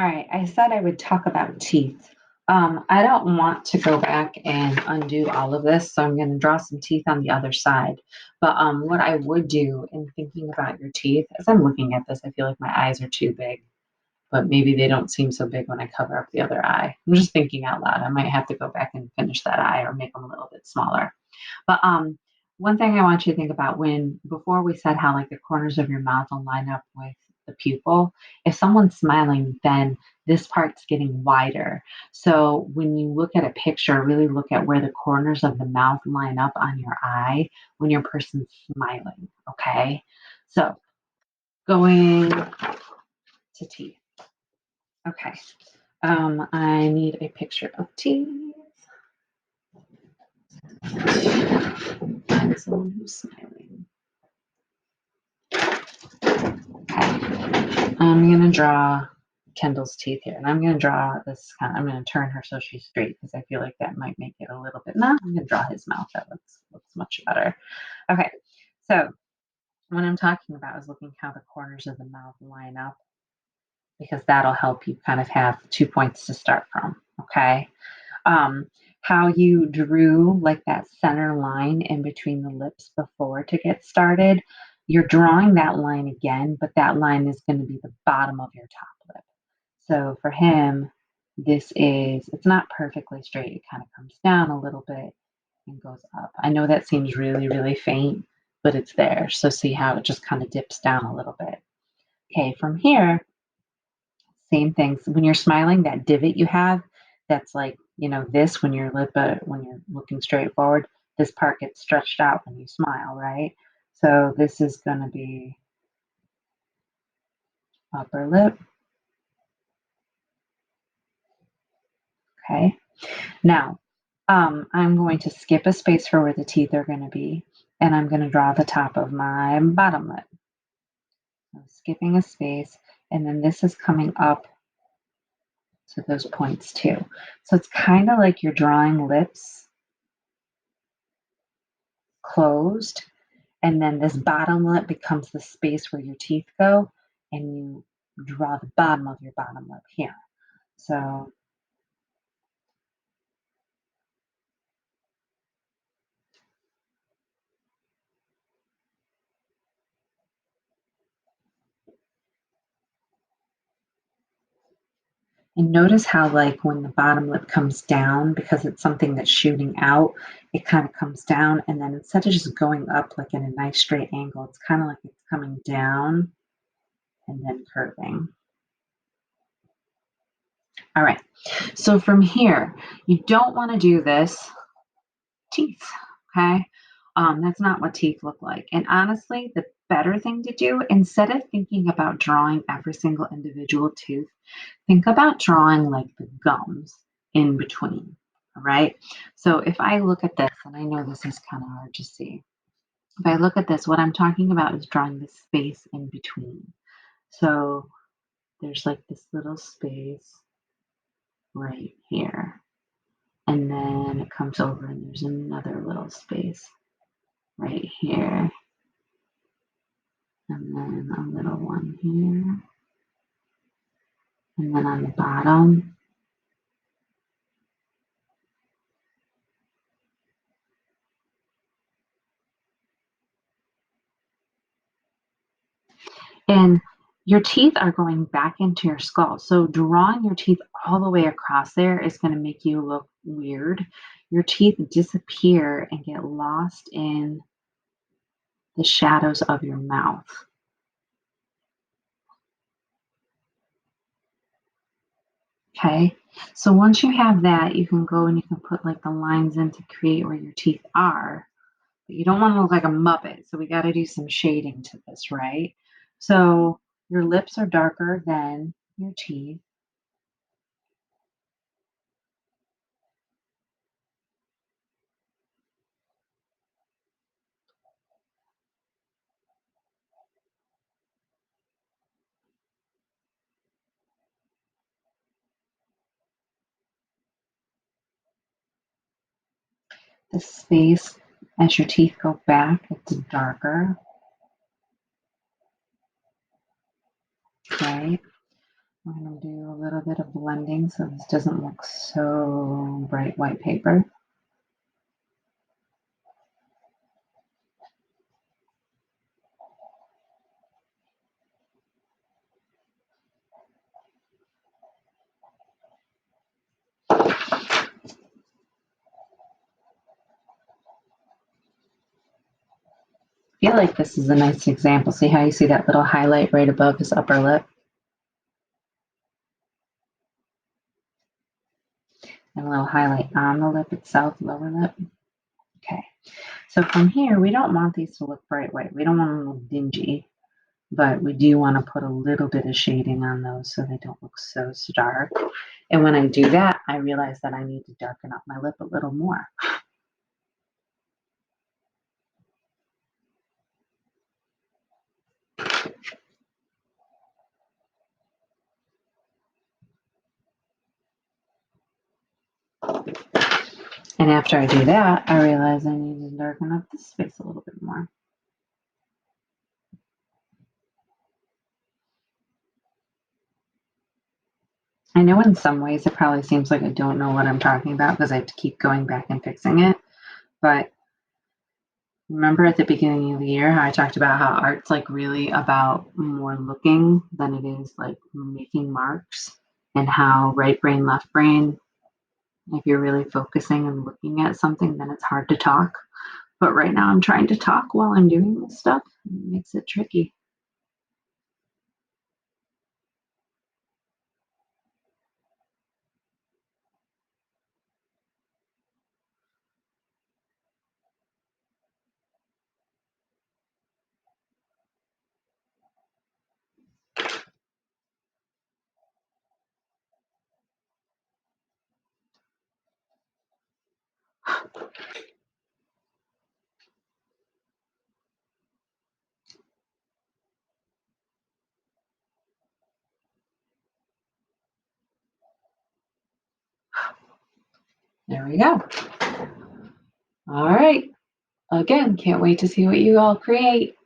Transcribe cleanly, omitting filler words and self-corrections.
All right, I said I would talk about teeth. I don't want to go back and undo all of this, so I'm going to draw some teeth on the other side. But what I would do in thinking about your teeth, as I'm looking at this, I feel like my eyes are too big, but maybe they don't seem so big when I cover up the other eye. I'm just thinking out loud. I might have to go back and finish that eye or make them a little bit smaller. But one thing I want you to think about when before we said how like the corners of your mouth will line up with the pupil, if someone's smiling, then this part's getting wider. So when you look at a picture, really look at where the corners of the mouth line up on your eye when your person's smiling. Okay. So going to teeth. Okay. I need a picture of teeth. Find someone who's smiling. Okay. I'm gonna draw Kendall's teeth here, and I'm gonna draw this kind. I'm gonna turn her so she's straight because I feel like that might make it a little bit. No, I'm gonna draw his mouth. That looks much better. Okay. So what I'm talking about is looking how the corners of the mouth line up because that'll help you kind of have 2 points to start from. Okay. How you drew like that center line in between the lips before to get started, you're drawing that line again, but that line is going to be the bottom of your top lip. So for him, it's not perfectly straight. It kind of comes down a little bit and goes up. I know that seems really, really faint, but it's there. So see how it just kind of dips down a little bit. Okay, from here, same things. When you're smiling, that divot you have, that's like, this when your lip, when you're looking straight forward, this part gets stretched out when you smile, right? So this is going to be upper lip. Okay. Now, I'm going to skip a space for where the teeth are going to be, and I'm going to draw the top of my bottom lip. I'm skipping a space, and then this is coming up to those points too. So it's kind of like you're drawing lips closed, and then this bottom lip becomes the space where your teeth go, and you draw the bottom of your bottom lip here. So and notice how like when the bottom lip comes down, because it's something that's shooting out, it kind of comes down, and then instead of just going up like in a nice straight angle, it's kind of like it's coming down and then curving. All right, so from here, you don't want to do this teeth, okay? That's not what teeth look like. And honestly, the better thing to do, instead of thinking about drawing every single individual tooth, think about drawing like the gums in between, all right? So if I look at this, and I know this is kind of hard to see, if I look at this, what I'm talking about is drawing the space in between. So there's like this little space right here. And then it comes over and there's another little space right here. And then a little one here. And then on the bottom, and your teeth are going back into your skull. So drawing your teeth all the way across there is going to make you look weird. Your teeth disappear and get lost in the shadows of your mouth. Okay, so once you have that, you can go and you can put like the lines in to create where your teeth are. But you don't want to look like a Muppet, so we got to do some shading to this, right? So your lips are darker than your teeth. The space as your teeth go back, it's darker, right? I'm going to do a little bit of blending so this doesn't look so bright white paper. I feel like this is a nice example. See how you see that little highlight right above his upper lip? And a little highlight on the lip itself, lower lip. Okay, so from here, we don't want these to look bright white. We don't want them to look dingy, but we do want to put a little bit of shading on those so they don't look so stark. And when I do that, I realize that I need to darken up my lip a little more. And after I do that, I realize I need to darken up this space a little bit more. I know in some ways it probably seems like I don't know what I'm talking about because I have to keep going back and fixing it. But remember at the beginning of the year how I talked about how art's like really about more looking than it is like making marks, and how right brain, left brain, if you're really focusing and looking at something, then it's hard to talk. But right now I'm trying to talk while I'm doing this stuff. It makes it tricky. There we go. All right. Again, can't wait to see what you all create.